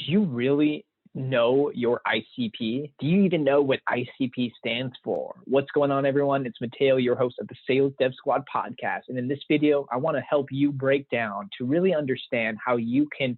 you really know your ICP? Do you even know what ICP stands for? What's going on, everyone? It's Mateo, your host of the Sales Dev Squad podcast. And in this video, I want to help you break down to really understand how you can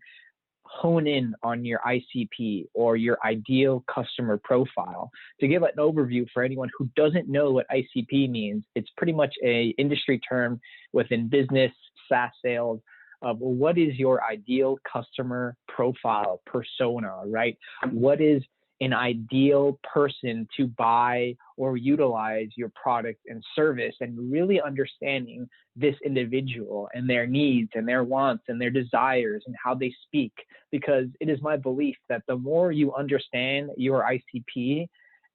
hone in on your ICP or your ideal customer profile. To give an overview for anyone who doesn't know what ICP means, it's pretty much an industry term within business, SaaS sales, of what is your ideal customer profile, persona, right? What is an ideal person to buy or utilize your product and service, and really understanding this individual and their needs and their wants and their desires and how they speak. Because it is my belief that the more you understand your ICP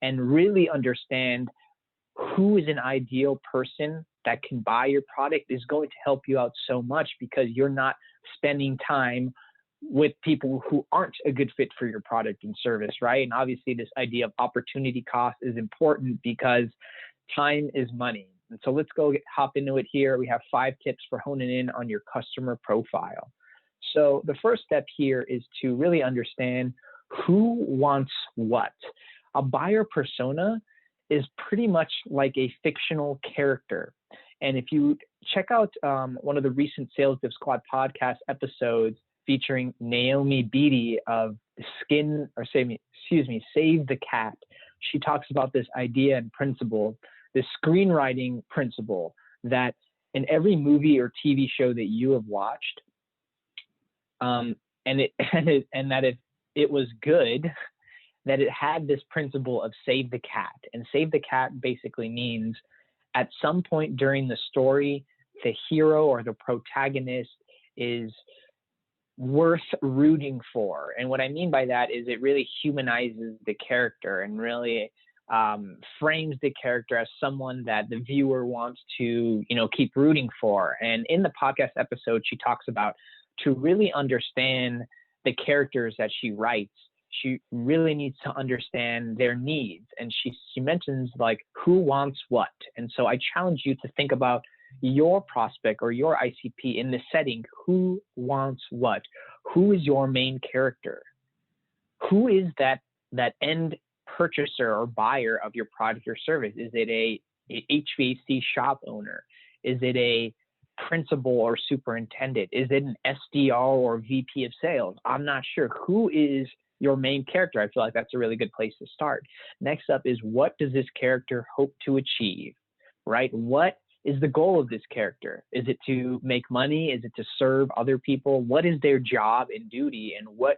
and really understand who is an ideal person that can buy your product, is going to help you out so much, because you're not spending time with people who aren't a good fit for your product and service, right? And obviously this idea of opportunity cost is important, because time is money. And so let's hop into it here. We have 5 tips for honing in on your customer profile. So the first step here is to really understand who wants what. A buyer persona is pretty much like a fictional character. And if you check out one of the recent Sales Dev Squad podcast episodes featuring Naomi Beatty of Save the Cat, she talks about this idea and principle, this screenwriting principle, that in every movie or TV show that you have watched, and that if it was good, that it had this principle of save the cat. And save the cat basically means at some point during the story, the hero or the protagonist is worth rooting for. And what I mean by that is it really humanizes the character and really frames the character as someone that the viewer wants to, keep rooting for. And in the podcast episode, she talks about, to really understand the characters that she writes, she really needs to understand their needs. And she mentions like who wants what. And so I challenge you to think about your prospect or your ICP in this setting. Who wants what? Who is your main character? Who is that end purchaser or buyer of your product or service? Is it a HVAC shop owner? Is it a principal or superintendent? Is it an SDR or VP of sales? I'm not sure. Who is your main character? I feel like that's a really good place to start. Next up is, what does this character hope to achieve, right? What is the goal of this character? Is it to make money? Is it to serve other people? What is their job and duty, and what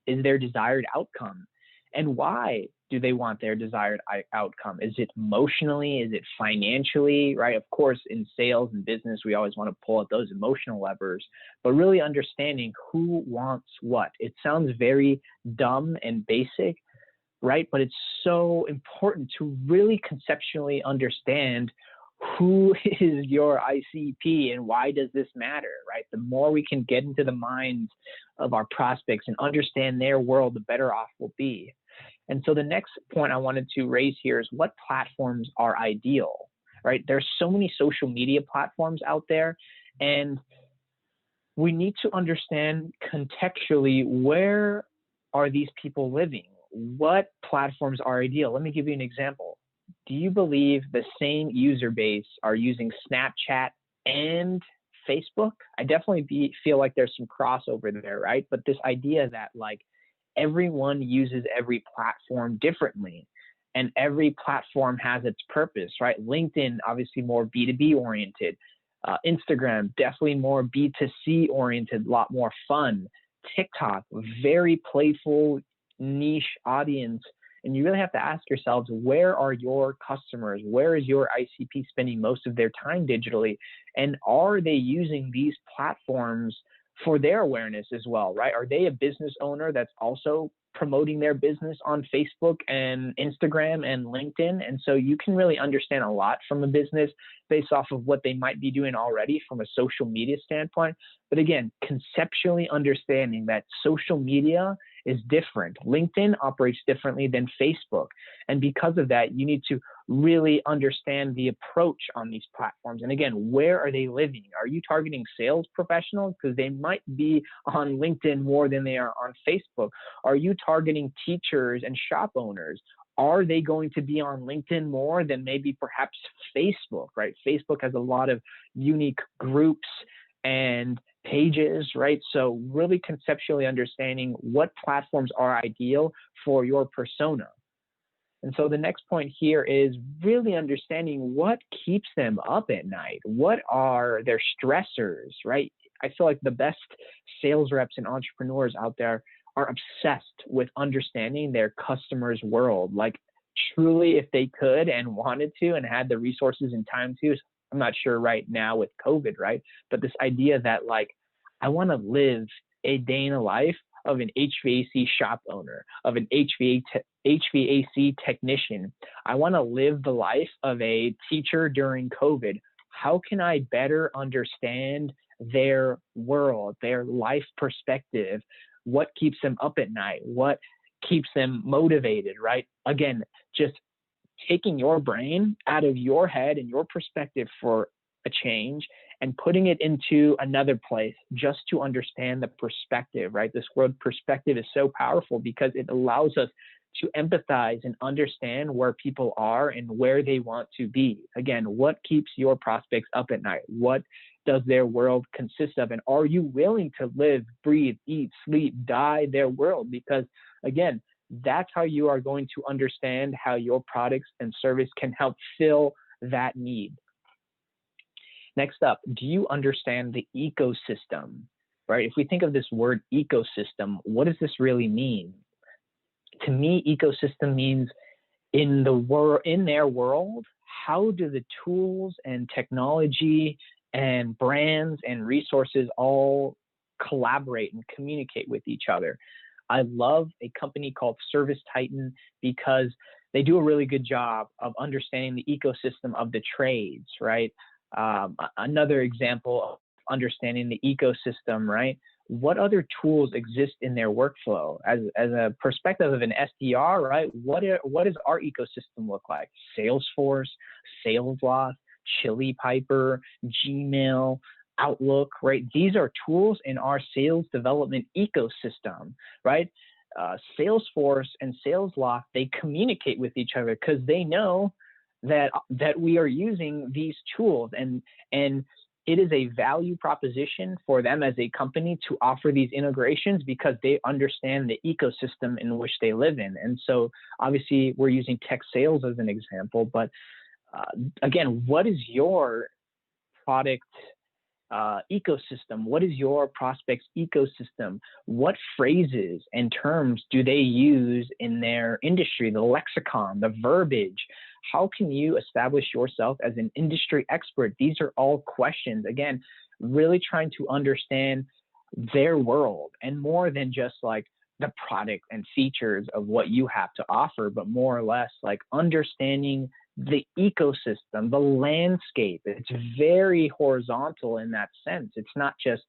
is their desired outcome? And why do they want their desired outcome? Is it emotionally? Is it financially, right? Of course, in sales and business, we always want to pull out those emotional levers, but really understanding who wants what. It sounds very dumb and basic, right? But it's so important to really conceptually understand who is your ICP and why does this matter, right? The more we can get into the minds of our prospects and understand their world, the better off we'll be. And so the next point I wanted to raise here is, what platforms are ideal, right? There's so many social media platforms out there, and we need to understand contextually, where are these people living? What platforms are ideal? Let me give you an example. Do you believe the same user base are using Snapchat and Facebook? I definitely feel like there's some crossover there, right? But this idea that like everyone uses every platform differently, and every platform has its purpose, right? LinkedIn, obviously more B2B oriented. Instagram, definitely more B2C oriented, a lot more fun. TikTok, very playful, niche audience. And you really have to ask yourselves, where are your customers? Where is your ICP spending most of their time digitally? And are they using these platforms for their awareness as well, right? Are they a business owner that's also promoting their business on Facebook and Instagram and LinkedIn? And so you can really understand a lot from a business based off of what they might be doing already from a social media standpoint. But again, conceptually understanding that social media is different. LinkedIn operates differently than Facebook. And because of that, you need to really understand the approach on these platforms. And again, where are they living? Are you targeting sales professionals? Because they might be on LinkedIn more than they are on Facebook. Are you targeting teachers and shop owners? Are they going to be on LinkedIn more than maybe perhaps Facebook, right? Facebook has a lot of unique groups and pages, right? So really conceptually understanding what platforms are ideal for your persona. And so the next point here is really understanding what keeps them up at night. What are their stressors, right? I feel like the best sales reps and entrepreneurs out there are obsessed with understanding their customers' world. Like truly, if they could and wanted to and had the resources and time to, I'm not sure right now with COVID, right? But this idea that like, I want to live a day in the life of an HVAC shop owner, of an HVAC technician. I want to live the life of a teacher during COVID. How can I better understand their world, their life perspective? What keeps them up at night? What keeps them motivated, right? Again, just taking your brain out of your head and your perspective for a change and putting it into another place just to understand the perspective, right? This word perspective is so powerful because it allows us to empathize and understand where people are and where they want to be. Again, what keeps your prospects up at night? What does their world consist of? And are you willing to live, breathe, eat, sleep, die their world? Because again, that's how you are going to understand how your products and service can help fill that need. Next up, do you understand the ecosystem, right? If we think of this word ecosystem, what does this really mean? To me, ecosystem means in their world, how do the tools and technology and brands and resources all collaborate and communicate with each other? I love a company called Service Titan because they do a really good job of understanding the ecosystem of the trades, right? Another example of understanding the ecosystem, right? What other tools exist in their workflow? As a perspective of an SDR, right? What does our ecosystem look like? Salesforce, Salesloft, Chili Piper, Gmail, Outlook, right? These are tools in our sales development ecosystem, right? Salesforce and Salesloft, they communicate with each other because they know that we are using these tools, and it is a value proposition for them as a company to offer these integrations because they understand the ecosystem in which they live in. And so obviously we're using tech sales as an example, but again, what is your product ecosystem? What is your prospect's ecosystem? What phrases and terms do they use in their industry, the lexicon, the verbiage? How can you establish yourself as an industry expert? These are all questions, again, really trying to understand their world, and more than just like the product and features of what you have to offer, but more or less like understanding the ecosystem, the landscape. It's very horizontal in that sense. It's not just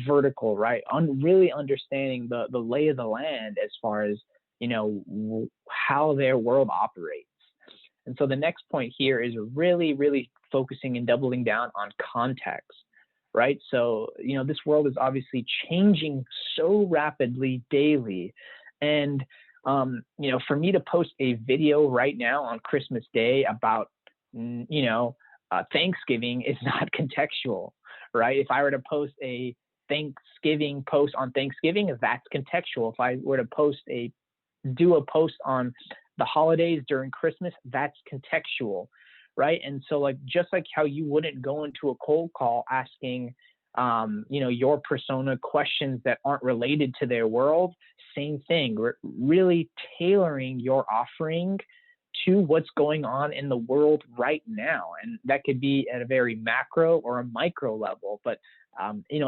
vertical, right? Really understanding the lay of the land as far as, how their world operates. And so the next point here is really, really focusing and doubling down on context, right? So, this world is obviously changing so rapidly daily. And for me to post a video right now on Christmas Day about, Thanksgiving is not contextual, right? If I were to post a Thanksgiving post on Thanksgiving, that's contextual. If I were to do a post on the holidays during Christmas, that's contextual, right? And so just like how you wouldn't go into a cold call asking, your persona questions that aren't related to their world, same thing. We're really tailoring your offering to what's going on in the world right now. And that could be at a very macro or a micro level. But,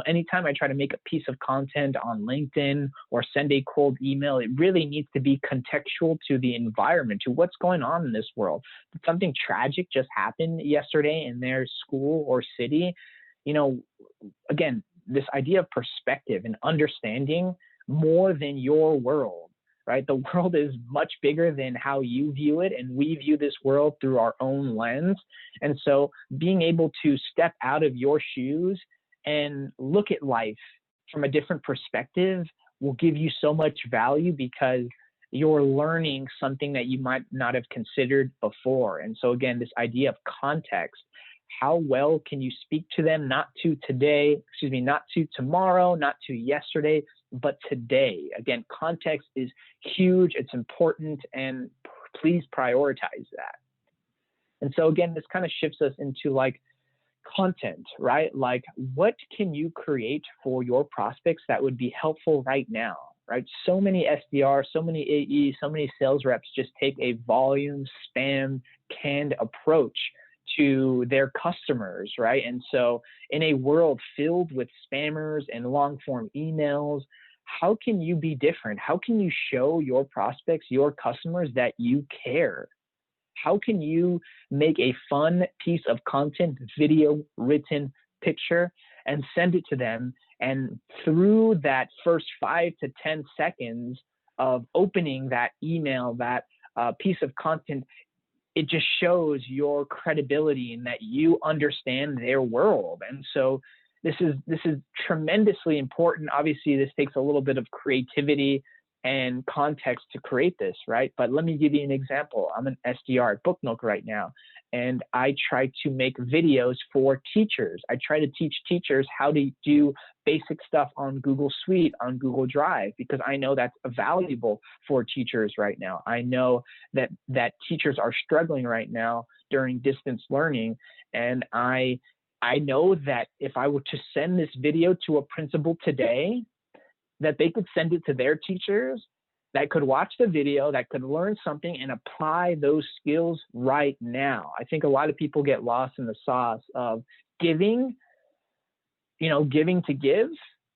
anytime I try to make a piece of content on LinkedIn or send a cold email, it really needs to be contextual to the environment, to what's going on in this world. Did something tragic just happen yesterday in their school or city? Again, this idea of perspective and understanding more than your world, right? The world is much bigger than how you view it, and we view this world through our own lens. And so being able to step out of your shoes and look at life from a different perspective will give you so much value, because you're learning something that you might not have considered before. And so again, this idea of context, how well can you speak to them, not to tomorrow, not to yesterday, but today. Again, context is huge, it's important, and please prioritize that. And so again, this kind of shifts us into like content, right? Like, what can you create for your prospects that would be helpful right now, right? So many SDRs, so many AEs, so many sales reps just take a volume, spam, canned approach to their customers, right? And so in a world filled with spammers and long form emails, how can you be different? How can you show your prospects, your customers, that you care? How can you make a fun piece of content, video, written, picture, and send it to them? And through that first 5 to 10 seconds of opening that email, that piece of content, it just shows your credibility and that you understand their world. And so this is tremendously important. Obviously, this takes a little bit of creativity and context to create this, right? But let me give you an example. I'm an SDR at Booknook right now, and I try to make videos for teachers. I try to teach teachers how to do basic stuff on Google Suite, on Google Drive, because I know that's valuable for teachers right now. I know that teachers are struggling right now during distance learning, and I know that if I were to send this video to a principal today, that they could send it to their teachers that could watch the video, that could learn something and apply those skills right now. I think a lot of people get lost in the sauce of giving to give,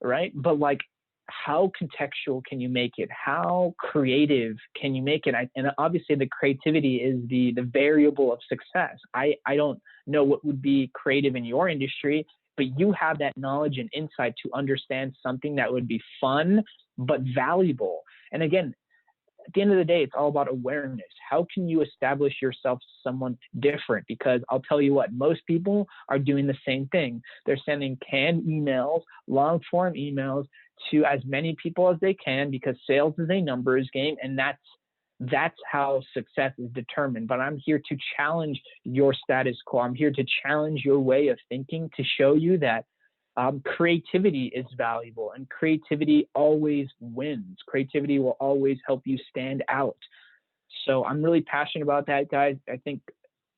right? But like, how contextual can you make it? How creative can you make it? And obviously the creativity is the variable of success. I don't know what would be creative in your industry, but you have that knowledge and insight to understand something that would be fun but valuable. And again, at the end of the day, it's all about awareness. How can you establish yourself as someone different? Because I'll tell you what, most people are doing the same thing. They're sending canned emails, long form emails to as many people as they can, because sales is a numbers game, and that's how success is determined. But I'm here to challenge your status quo. I'm here to challenge your way of thinking, to show you that creativity is valuable, and creativity always wins. Creativity will always help you stand out. So I'm really passionate about that, guys. I think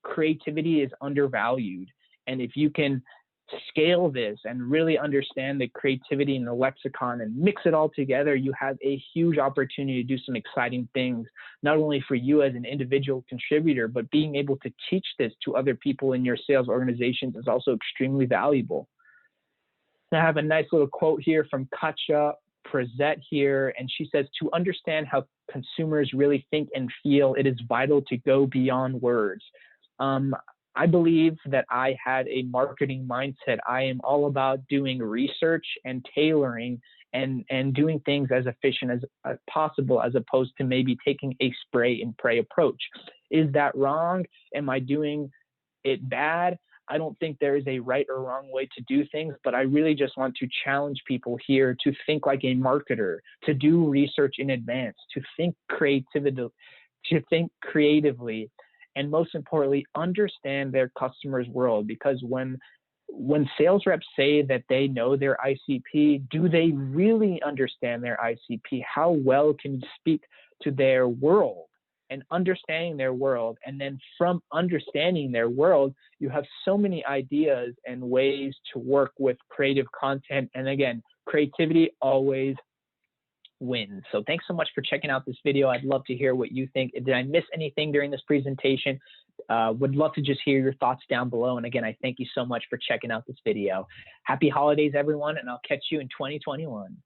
creativity is undervalued. And if you can scale this and really understand the creativity in the lexicon and mix it all together, you have a huge opportunity to do some exciting things, not only for you as an individual contributor, but being able to teach this to other people in your sales organizations is also extremely valuable. I have a nice little quote here from Katja Prezet here, and she says, to understand how consumers really think and feel, it is vital to go beyond words. I believe that I had a marketing mindset. I am all about doing research and tailoring and doing things as efficient as possible, as opposed to maybe taking a spray and pray approach. Is that wrong? Am I doing it bad? I don't think there is a right or wrong way to do things, but I really just want to challenge people here to think like a marketer, to do research in advance, to think creatively, and most importantly, understand their customer's world. Because when sales reps say that they know their ICP, do they really understand their ICP? How well can you speak to their world? And understanding their world, and then from understanding their world, you have so many ideas and ways to work with creative content. And again, creativity always wins. So thanks so much for checking out this video. I'd love to hear what you think. Did I miss anything during this presentation? Would love to just hear your thoughts down below. And again, I thank you so much for checking out this video. Happy holidays, everyone, and I'll catch you in 2021.